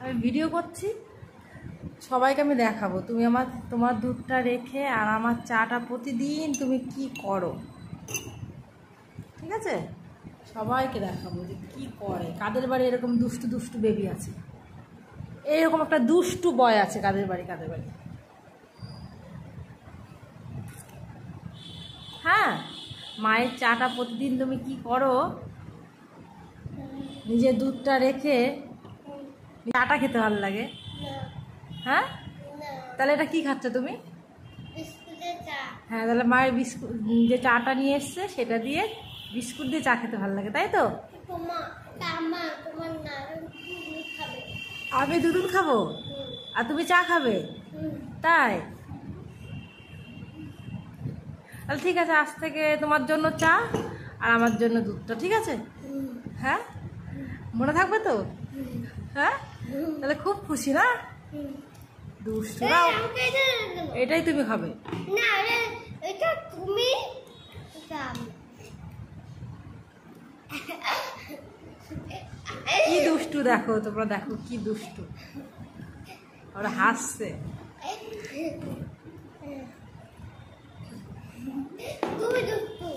আমি ভিডিও করছি, সবাইকে আমি দেখাবো তুমি তোমার দুধটা রেখে আর আমার চাটা প্রতিদিন তুমি কি করো, ঠিক আছে? সবাইকে দেখাবো যে কি করে, কাদের বাড়ি এরকম দুষ্টু দুষ্টু বেবি আছে, এরকম একটা দুষ্টু বয় আছে কাদের বাড়ি। হ্যাঁ, মায়ের চাটা প্রতিদিন তুমি কি করো, নিজের দুধটা রেখে চাটা খেতে ভালো লাগে? হ্যাঁ, তাহলে এটা কি খাচ্ছ তুমি? হ্যাঁ, তাহলে মায়ের বিস্কুট যে চাটা নিয়ে এসছে সেটা দিয়ে বিস্কুট দিয়ে চা খেতে ভালো লাগে, তাই তো? আমি দুধ খাবো আর তুমি চা খাবে, তাই? তাহলে ঠিক আছে, আজ থেকে তোমার জন্য চা আর আমার জন্য দুধটা, ঠিক আছে? হ্যাঁ, মনে থাকবে তো? হ্যাঁ, তাহলে খুব খুশি না? দুষ্টু না, এটাই তুমি খাবে না? এটা তুমি কি দুষ্টু দেখো, তোমরা দেখো কি দুষ্টু, ওরা হাসছে। তুমি দুষ্টু।